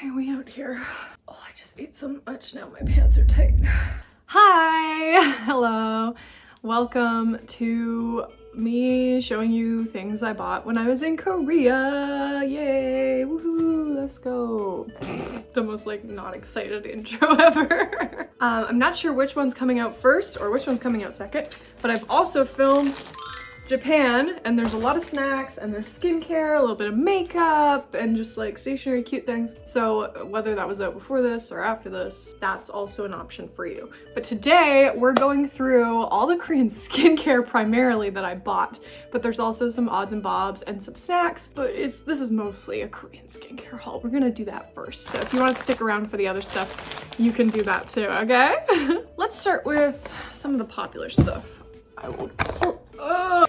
Okay, we out here. Oh, I just ate so much now, my pants are tight. Hi, hello. Welcome to me showing you things I bought when I was in Korea. Yay, woohoo, let's go. The most like not excited intro ever. I'm not sure which one's coming out first or which one's coming out second, but I've also filmed Japan, and there's a lot of snacks and there's skincare, a little bit of makeup, and just like stationery cute things. So whether that was out before this or after this, that's also an option for you. But today we're going through all the Korean skincare primarily that I bought, but there's also some odds and bobs and some snacks, but this is mostly a Korean skincare haul. We're gonna do that first. So if you want to stick around for the other stuff, you can do that too, okay? Let's start with some of the popular stuff. I will pull.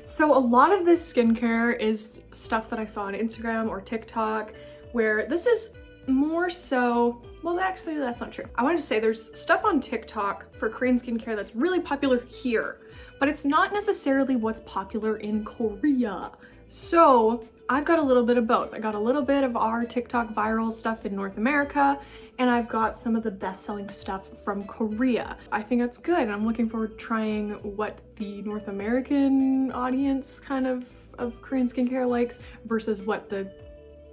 So a lot of this skincare is stuff that I saw on Instagram or TikTok, where this is more so, well, actually that's not true. I wanted to say there's stuff on TikTok for Korean skincare that's really popular here, but it's not necessarily what's popular in Korea. So I've got a little bit of both. I got a little bit of our TikTok viral stuff in North America, and I've got some of the best-selling stuff from Korea. I think that's good. I'm looking forward to trying what the North American audience kind of Korean skincare likes versus what the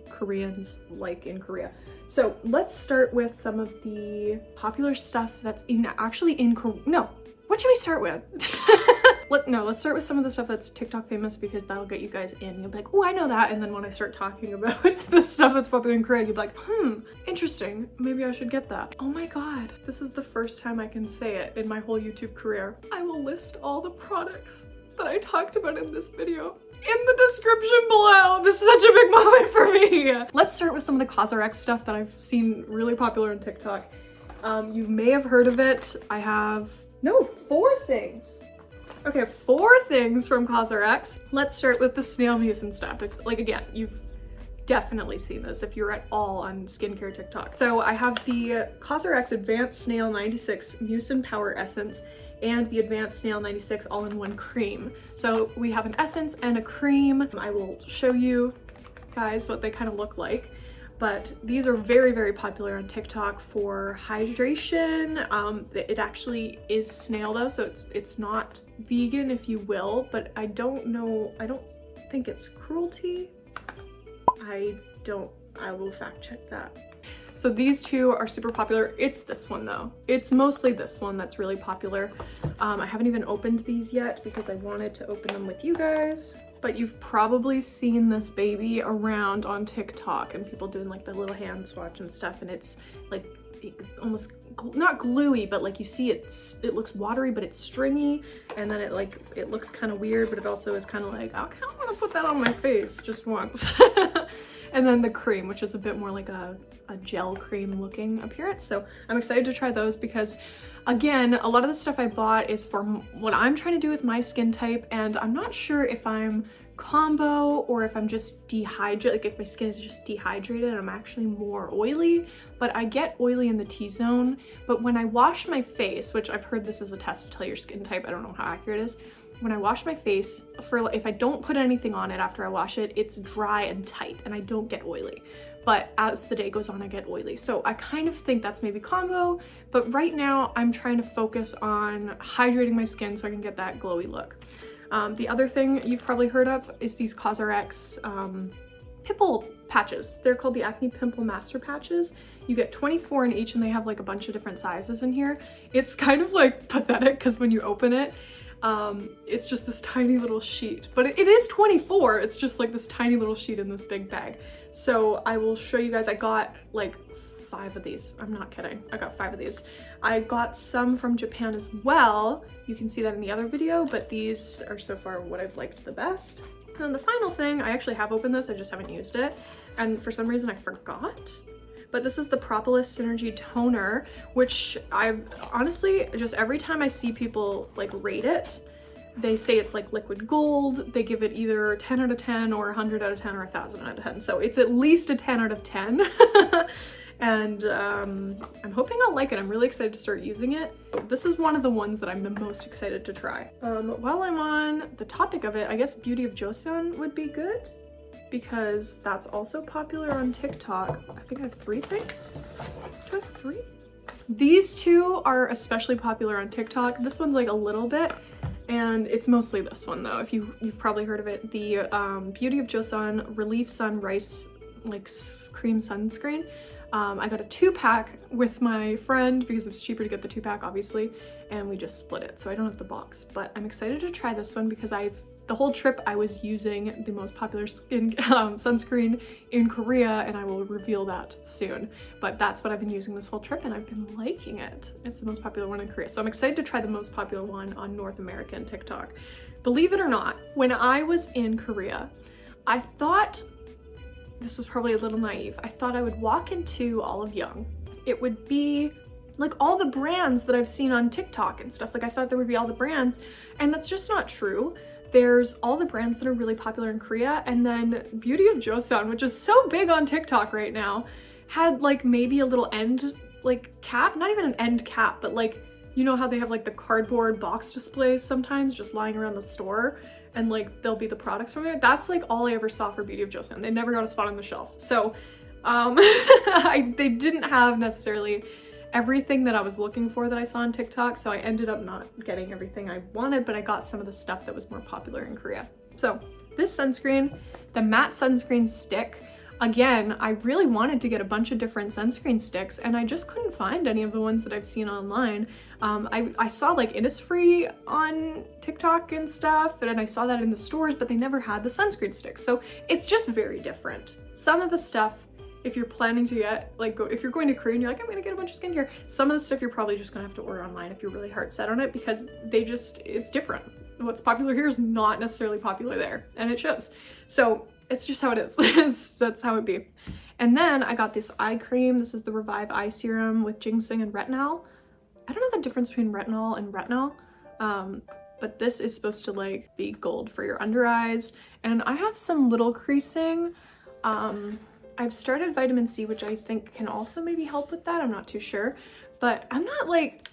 Koreans like in Korea. So let's start with some of the popular stuff that's actually in Korea. No, what should we start with? Let's start with some of the stuff that's TikTok famous, because that'll get you guys in. You'll be like, oh, I know that. And then when I start talking about the stuff that's popular in Korea, you'll be like, interesting. Maybe I should get that. Oh my God. This is the first time I can say it in my whole YouTube career. I will list all the products that I talked about in this video in the description below. This is such a big moment for me. Let's start with some of the CosRX stuff that I've seen really popular on TikTok. You may have heard of it. I have, no, 4 things. Okay, 4 things from CosRX. Let's start with the snail mucin stuff. It's like, again, you've definitely seen this if you're at all on skincare TikTok. So I have the CosRX Advanced Snail 96 Mucin Power Essence and the Advanced Snail 96 All-in-One Cream. So we have an essence and a cream. I will show you guys what they kind of look like. But these are very, very popular on TikTok for hydration. It actually is snail though, so it's not vegan, if you will, but I don't think it's cruelty. I will fact check that. So these 2 are super popular. It's this one though. It's mostly this one that's really popular. I haven't even opened these yet because I wanted to open them with you guys. But you've probably seen this baby around on TikTok and people doing like the little hand swatch and stuff, and it's like almost not gluey, but like you see it looks watery, but it's stringy, and then it looks kind of weird, but it also is kind of like, I kind of want to put that on my face just once. And then the cream, which is a bit more like a gel cream looking appearance. So I'm excited to try those because, again, a lot of the stuff I bought is for what I'm trying to do with my skin type, and I'm not sure if I'm combo or if I'm just dehydrated, like if my skin is just dehydrated and I'm actually more oily. But I get oily in the T-zone, but when I wash my face, which I've heard this is a test to tell your skin type, I don't know how accurate it is. When I wash my face, if I don't put anything on it after I wash it, it's dry and tight and I don't get oily. But as the day goes on, I get oily. So I kind of think that's maybe combo, but right now I'm trying to focus on hydrating my skin so I can get that glowy look. The other thing you've probably heard of is these CosRX pimple patches. They're called the Acne Pimple Master Patches. You get 24 in each and they have like a bunch of different sizes in here. It's kind of like pathetic because when you open it, it's just this tiny little sheet, but it is 24. It's just like this tiny little sheet in this big bag. So I will show you guys. I got like 5 of these. I'm not kidding. I got 5 of these. I got some from Japan as well. You can see that in the other video, but these are so far what I've liked the best. And then the final thing, I actually have opened this, I just haven't used it. And for some reason I forgot. But this is the Propolis Synergy Toner, which I've honestly, just every time I see people like rate it, they say it's like liquid gold. They give it either 10 out of 10 or 100 out of 10 or 1,000 out of 10. So it's at least a 10 out of 10. And I'm hoping I'll like it. I'm really excited to start using it. This is one of the ones that I'm the most excited to try. While I'm on the topic of it, I guess Beauty of Joseon would be good. because that's also popular on TikTok. I think I have 3 things. Do I have 3? These 2 are especially popular on TikTok. This one's like a little bit, and it's mostly this one though. If you've probably heard of it, the Beauty of Joseon Relief Sun Rice like cream sunscreen. I got a 2-pack with my friend because it was cheaper to get the 2-pack obviously, and we just split it, so I don't have the box. But I'm excited to try this one because the whole trip I was using the most popular sunscreen in Korea, and I will reveal that soon. But that's what I've been using this whole trip, and I've been liking it. It's the most popular one in Korea. So I'm excited to try the most popular one on North American TikTok. Believe it or not, when I was in Korea, I thought, this was probably a little naive, I thought I would walk into Olive Young. It would be like all the brands that I've seen on TikTok and stuff. Like I thought there would be all the brands, and that's just not true. There's all the brands that are really popular in Korea, and then Beauty of Joseon, which is so big on TikTok right now, had like maybe a little end like cap, not even an end cap, but like, you know how they have like the cardboard box displays sometimes just lying around the store, and like there'll be the products from it. That's like all I ever saw for Beauty of Joseon. They never got a spot on the shelf. So they didn't have necessarily everything that I was looking for that I saw on TikTok, so I ended up not getting everything I wanted, but I got some of the stuff that was more popular in Korea. So this sunscreen, the matte sunscreen stick, again, I really wanted to get a bunch of different sunscreen sticks, and I just couldn't find any of the ones that I've seen online. I saw like Innisfree on TikTok and stuff, and I saw that in the stores, but they never had the sunscreen sticks. So it's just very different. Some of the stuff, if you're planning to get, like, if you're going to Korea and you're like, I'm gonna get a bunch of skincare, some of the stuff you're probably just gonna have to order online if you're really hard set on it, because it's different. What's popular here is not necessarily popular there, and it shows. So it's just how it is. That's how it be. And then I got this eye cream. This is the Revive Eye Serum with ginseng and retinol. I don't know the difference between retinol and retinol, but this is supposed to like be gold for your under eyes. And I have some little creasing. I've started vitamin C, which I think can also maybe help with that. I'm not too sure, but I'm not like,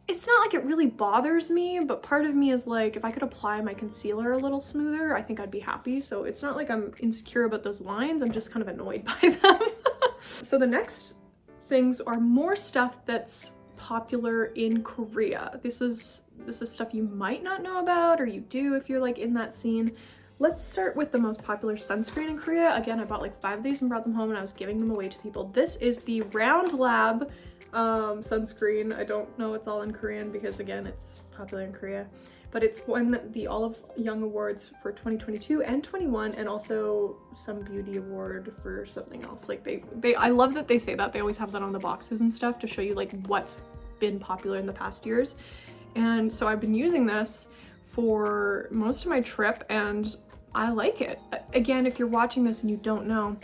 it's not like it really bothers me, but part of me is like, if I could apply my concealer a little smoother, I think I'd be happy. So it's not like I'm insecure about those lines, I'm just kind of annoyed by them. So the next things are more stuff that's popular in Korea. This is stuff you might not know about, or you do if you're like in that scene. Let's start with the most popular sunscreen in Korea. Again, I bought like 5 of these and brought them home, and I was giving them away to people. This is the Round Lab sunscreen. I don't know, it's all in Korean because again, it's popular in Korea, but it's won the Olive Young Awards for 2022 and 21, and also some beauty award for something else. Like I love that they say that. They always have that on the boxes and stuff to show you like what's been popular in the past years. And so I've been using this for most of my trip, and I like it. Again, if you're watching this and you don't know,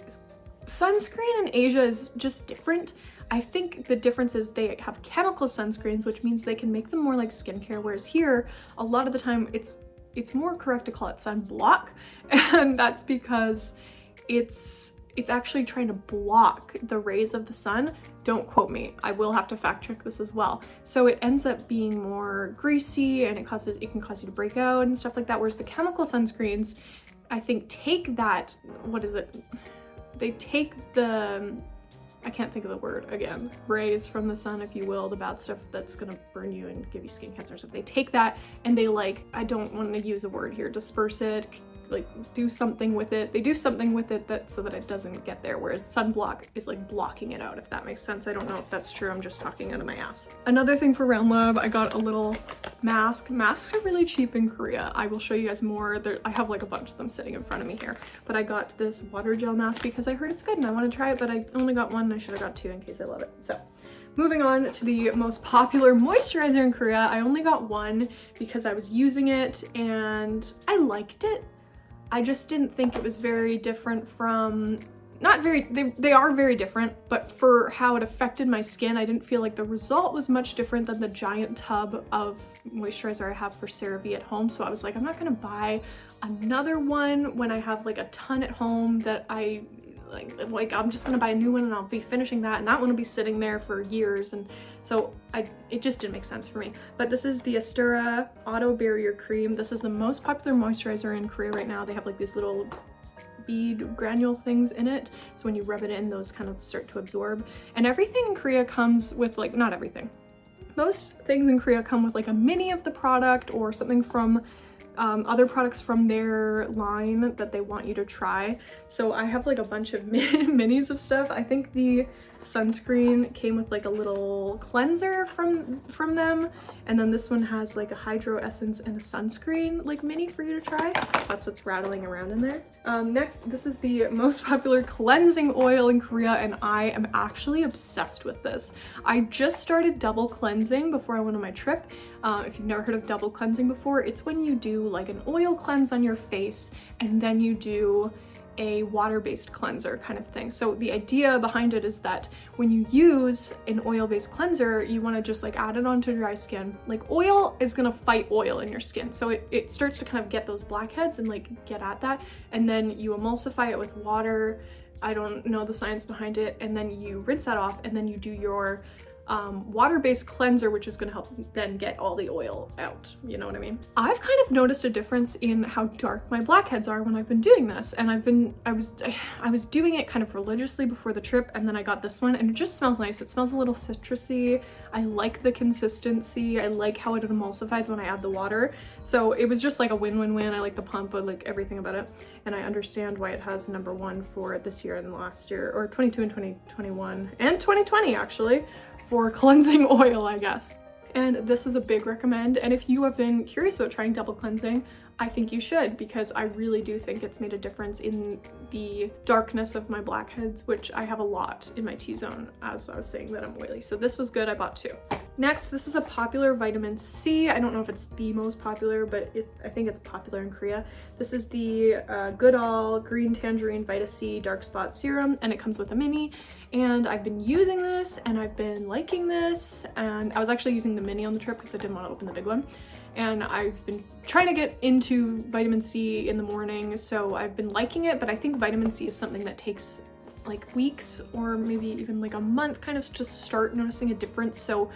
sunscreen in Asia is just different. I think the difference is they have chemical sunscreens, which means they can make them more like skincare, whereas here, a lot of the time, it's more correct to call it sunblock, and that's because it's actually trying to block the rays of the sun. Don't quote me, I will have to fact check this as well. So it ends up being more greasy, and it can cause you to break out and stuff like that, whereas the chemical sunscreens, I think, take that, what is it? They take the, I can't think of the word again, rays from the sun, if you will, the bad stuff that's gonna burn you and give you skin cancer. So they take that and they like, I don't want to use a word here, disperse it, like do something with it. They do something with it so that it doesn't get there, whereas sunblock is like blocking it out, if that makes sense. I don't know if that's true, I'm just talking out of my ass. Another thing for Round Lab, I got a little mask. Masks are really cheap in Korea. I will show you guys more. I have like a bunch of them sitting in front of me here, but I got this water gel mask because I heard it's good and I want to try it, but I only got one and I should have got 2 in case I love it. So moving on to the most popular moisturizer in Korea, I only got 1 because I was using it and I liked it. I just didn't think it was very different from, they are very different, but for how it affected my skin, I didn't feel like the result was much different than the giant tub of moisturizer I have for CeraVe at home. So I was like, I'm not gonna buy another one when I have like a ton at home that I like I'm just gonna buy a new one and I'll be finishing that, and that one will be sitting there for years, and so it just didn't make sense for me. But this is the Astura Auto Barrier Cream. This is the most popular moisturizer in Korea right now. They have like these little bead granule things in it, so when you rub it in, those kind of start to absorb. And everything in Korea comes with, like, not everything, most things in Korea come with like a mini of the product or something from other products from their line that they want you to try. So I have like a bunch of minis of stuff. I think the sunscreen came with like a little cleanser from them, and then this one has like a hydro essence and a sunscreen like mini for you to try. That's what's rattling around in there. Next, this is the most popular cleansing oil in Korea, and I am actually obsessed with this. I just started double cleansing before I went on my trip. If you've never heard of double cleansing before, it's when you do like an oil cleanse on your face and then you do a water-based cleanser kind of thing. So the idea behind it is that when you use an oil-based cleanser, you want to just like add it onto dry skin. Like, oil is gonna fight oil in your skin, so it starts to kind of get those blackheads and like get at that, and then you emulsify it with water. I don't know the science behind it, and then you rinse that off, and then you do your water-based cleanser, which is going to help then get all the oil out, you know what I mean? I've kind of noticed a difference in how dark my blackheads are when I've been doing this, and I was doing it kind of religiously before the trip, and then I got this one, and it just smells nice. It smells a little citrusy. I like the consistency. I like how it emulsifies when I add the water. So it was just like a win-win-win. I like the pump, I like everything about it, and I understand why it has #1 for this year and last year, or 22 and 2021 and 2020 actually, for cleansing oil, I guess. And this is a big recommend, and if you have been curious about trying double cleansing, I think you should, because I really do think it's made a difference in the darkness of my blackheads, which I have a lot in my T-zone, as I was saying that I'm oily. So this was good, I bought 2. Next, this is a popular vitamin C. I don't know if it's the most popular, but I think it's popular in Korea. This is the Goodall Green Tangerine Vita C Dark Spot Serum, and it comes with a mini. And I've been using this, and I've been liking this, and I was actually using the mini on the trip because I didn't want to open the big one. And I've been trying to get into vitamin C in the morning, so I've been liking it, but I think vitamin C is something that takes like weeks or maybe even like a month kind of to start noticing a difference. So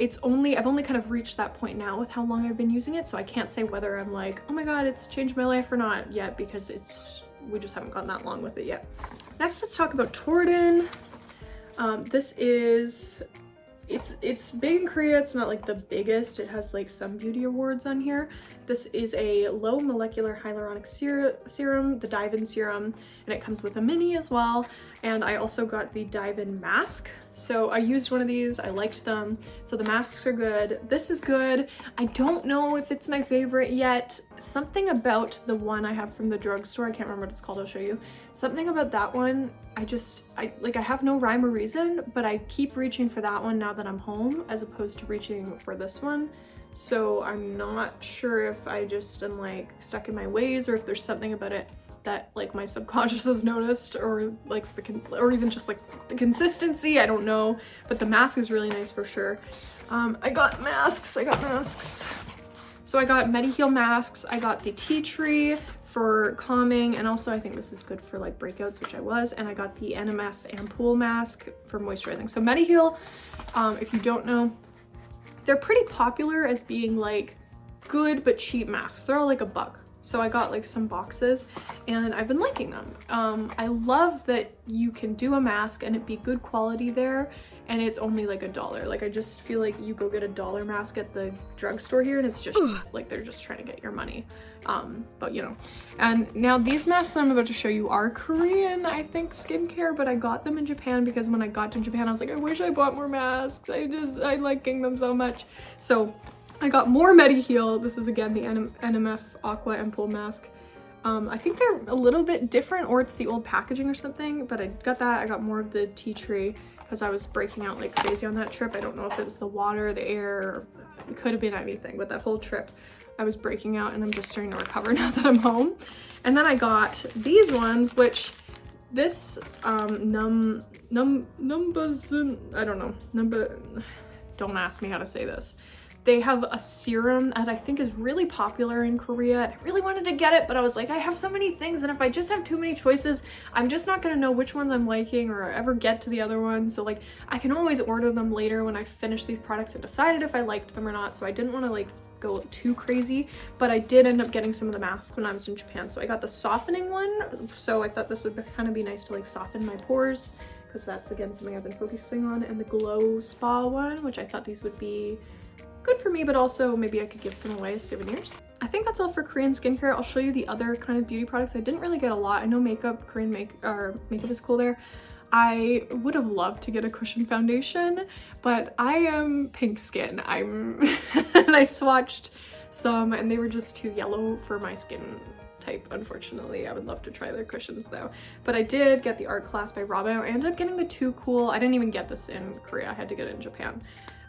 I've only kind of reached that point now with how long I've been using it, so I can't say whether I'm like, oh my god, it's changed my life or not yet, because we just haven't gotten that long with it yet. Next, let's talk about Torden. This is, it's big in Korea. It's not like the biggest. It has like some beauty awards on here. This is a low molecular hyaluronic serum, the Dive-In serum, and it comes with a mini as well. And I also got the Dive-In mask. So I used one of these, I liked them. So the masks are good. This is good. I don't know if it's my favorite yet. Something about the one I have from the drugstore, I can't remember what it's called, I'll show you. Something about that one, I have no rhyme or reason, but I keep reaching for that one now that I'm home, as opposed to reaching for this one. So I'm not sure if I just am like stuck in my ways, or if there's something about it that like my subconscious has noticed, or like or even just like the consistency, I don't know. But the mask is really nice for sure. I got masks. So I got Mediheal masks, I got the tea tree for calming, and also I think this is good for like breakouts, which I was, and I got the NMF ampoule mask for moisturizing. So Mediheal, if you don't know, they're pretty popular as being like good but cheap masks. They're all like $1. So I got like some boxes, and I've been liking them. I love that you can do a mask and it be good quality there, and it's only like $1. Like, I just feel like you go get a $1 mask at the drugstore here, and it's just like they're just trying to get your money. But you know. And now these masks that I'm about to show you are Korean, I think, skincare, but I got them in Japan because when I got to Japan, I was like, I wish I bought more masks. I liking them so much. So I got more Mediheal. This is again the NMF Aqua Ampoule mask. I think they're a little bit different, or it's the old packaging or something, but I got that. I got more of the tea tree because I was breaking out like crazy on that trip. I don't know if it was the water, the air, or it could have been anything, but that whole trip I was breaking out, and I'm just starting to recover now that I'm home. And then I got these ones, which this numbers, I don't know, don't ask me how to say this. They have a serum that I think is really popular in Korea. I really wanted to get it, but I was like, I have so many things, and if I just have too many choices, I'm just not gonna know which ones I'm liking or ever get to the other ones. So like, I can always order them later when I finish these products and decided if I liked them or not. So I didn't want to like go too crazy, but I did end up getting some of the masks when I was in Japan. So I got the softening one, so I thought this would kind of be nice to like soften my pores, because that's again something I've been focusing on, and the glow spa one, which I thought these would be good for me, but also maybe I could give some away as souvenirs. I think that's all for Korean skincare. I'll show you the other kind of beauty products. I didn't really get a lot. I know makeup, Korean makeup is cool there. I would have loved to get a cushion foundation, but I am pink skin. And I swatched some and they were just too yellow for my skin type, unfortunately. I would love to try their cushions though. But I did get the Art Class by Robin. I ended up getting the Too Cool. I didn't even get this in Korea. I had to get it in Japan.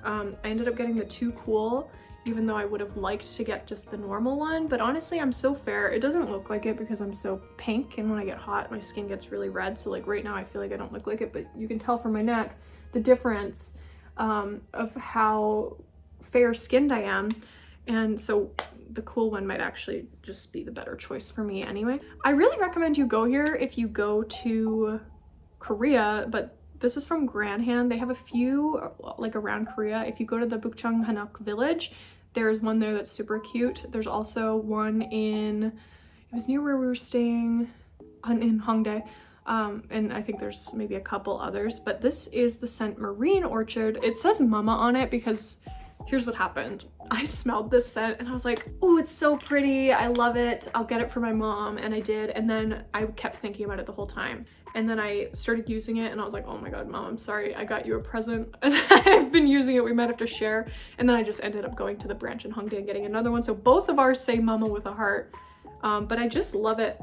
I ended up getting the Too Cool, even though I would have liked to get just the normal one, but honestly, I'm so fair. It doesn't look like it because I'm so pink, and when I get hot, my skin gets really red. So like right now, I feel like I don't look like it, but you can tell from my neck the difference of how fair-skinned I am. And so the cool one might actually just be the better choice for me anyway. I really recommend you go here if you go to Korea, but this is from Granhan. They have a few like around Korea. If you go to the Bukchang Hanok village, there's one there that's super cute. There's also one in, it was near where we were staying in Hongdae. And I think there's maybe a couple others, but this is the scent Marine Orchard. It says Mama on it because here's what happened. I smelled this scent and I was like, oh, it's so pretty. I love it. I'll get it for my mom. And I did. And then I kept thinking about it the whole time. And then I started using it and I was like, oh my God, Mom, I'm sorry. I got you a present and I've been using it. We might have to share. And then I just ended up going to the branch in Hongdae and getting another one. So both of ours say Mama with a heart. But I just love it.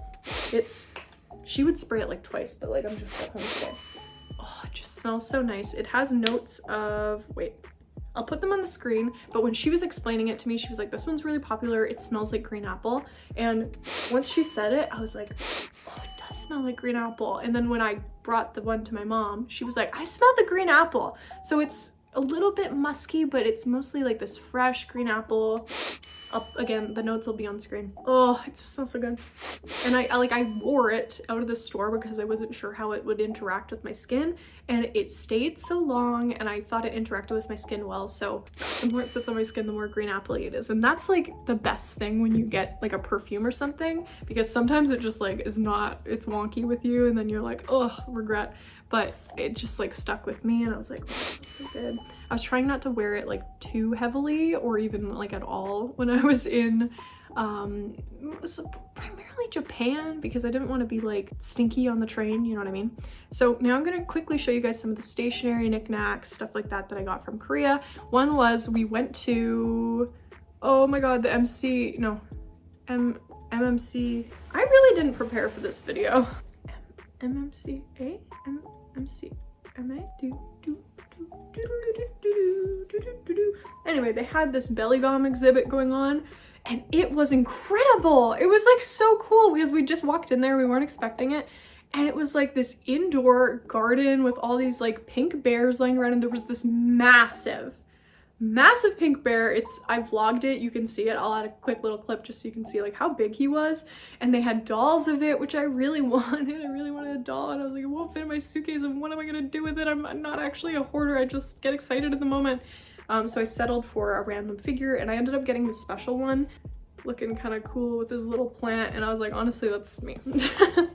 She would spray it like twice, but like I'm just at home today. Oh, it just smells so nice. It has notes of, wait, I'll put them on the screen, but when she was explaining it to me, she was like, this one's really popular. It smells like green apple. And once she said it, I was like, oh, it does smell like green apple. And then when I brought the one to my mom, she was like, I smell the green apple. So it's a little bit musky, but it's mostly like this fresh green apple. Again, the notes will be on screen. Oh, it just smells so good. And I wore it out of the store because I wasn't sure how it would interact with my skin, and it stayed so long and I thought it interacted with my skin well. So the more it sits on my skin, the more green apple-y it is. And that's like the best thing when you get like a perfume or something, because sometimes it just like is not, it's wonky with you and then you're like, oh, regret. But it just like stuck with me and I was like, oh, that's so good. I was trying not to wear it like too heavily or even like at all when I was in primarily Japan, because I didn't want to be like stinky on the train, you know what I mean? So now I'm gonna quickly show you guys some of the stationery, knickknacks, stuff like that I got from Korea. One was, we went to, oh my God, the MMC. I really didn't prepare for this video. MMCA? Anyway, they had this belly balm exhibit going on and it was incredible. It was like so cool because we just walked in there, we weren't expecting it, and it was like this indoor garden with all these like pink bears laying around, and there was this massive pink bear. I vlogged it, you can see it. I'll add a quick little clip just so you can see like how big he was. And they had dolls of it, which I really wanted. I really wanted a doll, and I was like, it won't fit in my suitcase, and what am I gonna do with it? I'm not actually a hoarder, I just get excited at the moment. So I settled for a random figure, and I ended up getting the special one, looking kind of cool with this little plant, and I was like, honestly, that's me. Then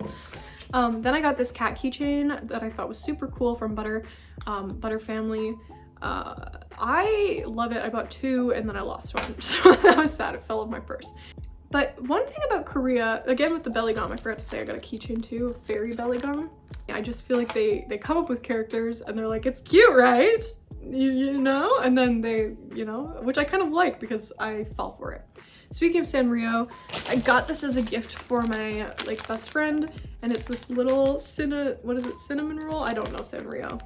I got this cat keychain that I thought was super cool from Butter Family. I love it. I bought two and then I lost one, so that was sad. It fell off my purse. But one thing about Korea, again with the belly gum, I forgot to say I got a keychain too, fairy belly gum. I just feel like they come up with characters and they're like, it's cute, right? You know? And then they, you know, which I kind of like because I fell for it. Speaking of Sanrio, I got this as a gift for my like best friend, and it's this little cinnamon roll? I don't know Sanrio.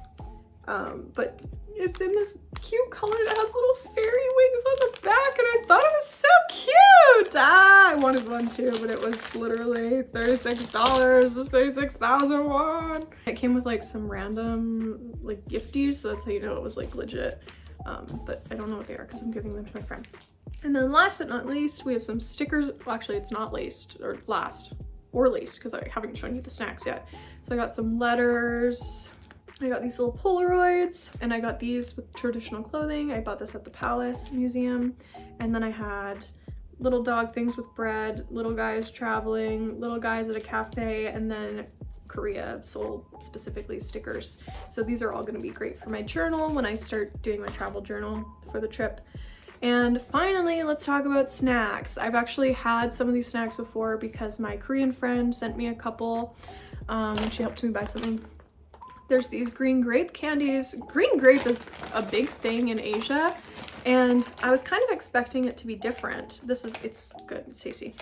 But it's in this cute color that has little fairy wings on the back, and I thought it was so cute! I wanted one too, but it was literally $36. It was 36,000 won! It came with like some random like gifties, so that's how you know it was like legit. but I don't know what they are because I'm giving them to my friend. And then last but not least, we have some stickers. Well, actually it's not laced, or last, or laced, because I haven't shown you the snacks yet. So I got some letters, I got these little Polaroids, and I got these with traditional clothing. I bought this at the Palace Museum. And then I had little dog things with bread, little guys traveling, little guys at a cafe, and then Korea sold specifically stickers. So these are all gonna be great for my journal when I start doing my travel journal for the trip. And finally, let's talk about snacks. I've actually had some of these snacks before because my Korean friend sent me a couple. She helped me buy something. There's these green grape candies. Green grape is a big thing in Asia, and I was kind of expecting it to be different. It's good, it's tasty.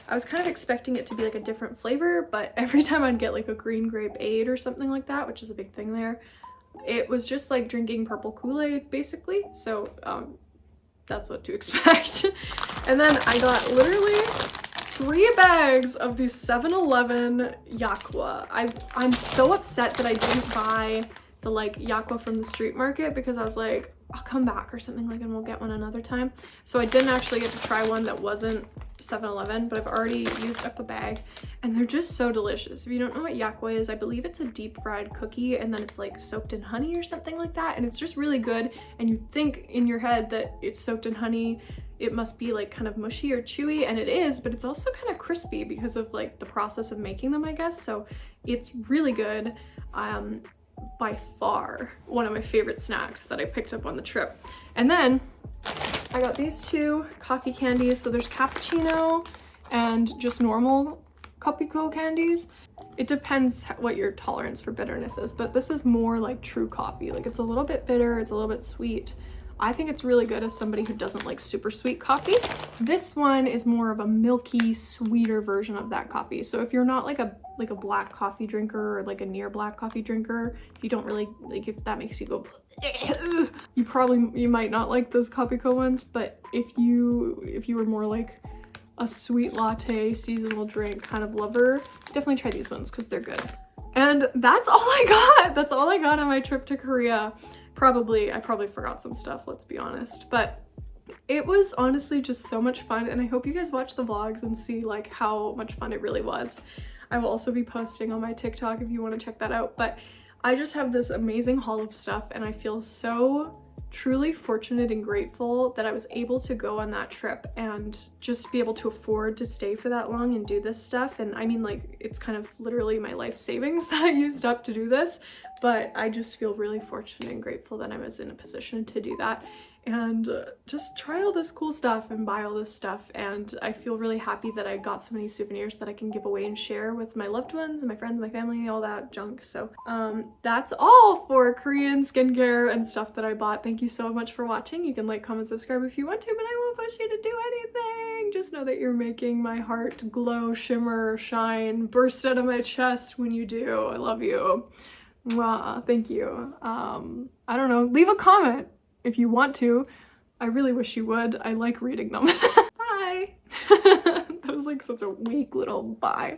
I was kind of expecting it to be like a different flavor, but every time I'd get like a green grape aid or something like that, which is a big thing there, it was just like drinking purple Kool-Aid basically. So that's what to expect. And then I got literally 3 bags of these 7-Eleven yakwa. I'm so upset that I didn't buy the like yakwa from the street market, because I was like, I'll come back or something like, and we'll get one another time. So I didn't actually get to try one that wasn't 7-Eleven, but I've already used up a bag, and they're just so delicious. If you don't know what yakwa is, I believe it's a deep fried cookie, and then it's like soaked in honey or something like that, and it's just really good. And you think in your head that it's soaked in honey, it must be like kind of mushy or chewy, and it is, but it's also kind of crispy because of like the process of making them, I guess. So it's really good. By far one of my favorite snacks that I picked up on the trip. And then I got these 2 coffee candies. So there's cappuccino and just normal Kopiko candies. It depends what your tolerance for bitterness is, but this is more like true coffee. Like, it's a little bit bitter, it's a little bit sweet. I think it's really good as somebody who doesn't like super sweet coffee. This one is more of a milky, sweeter version of that coffee. So if you're not like a black coffee drinker, or like a near black coffee drinker, if you don't really like, if that makes you go you might not like those Kopiko ones. But if you were more like a sweet latte seasonal drink kind of lover, definitely try these ones because they're good. And that's all I got. That's all I got on my trip to Korea. I probably forgot some stuff, let's be honest, but it was honestly just so much fun, and I hope you guys watch the vlogs and see like how much fun it really was. I will also be posting on my TikTok if you want to check that out, but I just have this amazing haul of stuff, and I feel so truly fortunate and grateful that I was able to go on that trip and just be able to afford to stay for that long and do this stuff. And I mean, like, it's kind of literally my life savings that I used up to do this, but I just feel really fortunate and grateful that I was in a position to do that and just try all this cool stuff and buy all this stuff. And I feel really happy that I got so many souvenirs that I can give away and share with my loved ones and my friends, my family, all that junk. So that's all for Korean skincare and stuff that I bought. Thank you so much for watching. You can like, comment, subscribe if you want to, but I won't push you to do anything. Just know that you're making my heart glow, shimmer, shine, burst out of my chest when you do. I love you. Mwah, thank you. I don't know, leave a comment if you want to. I really wish you would. I like reading them. Bye. That was like such a weak little bye.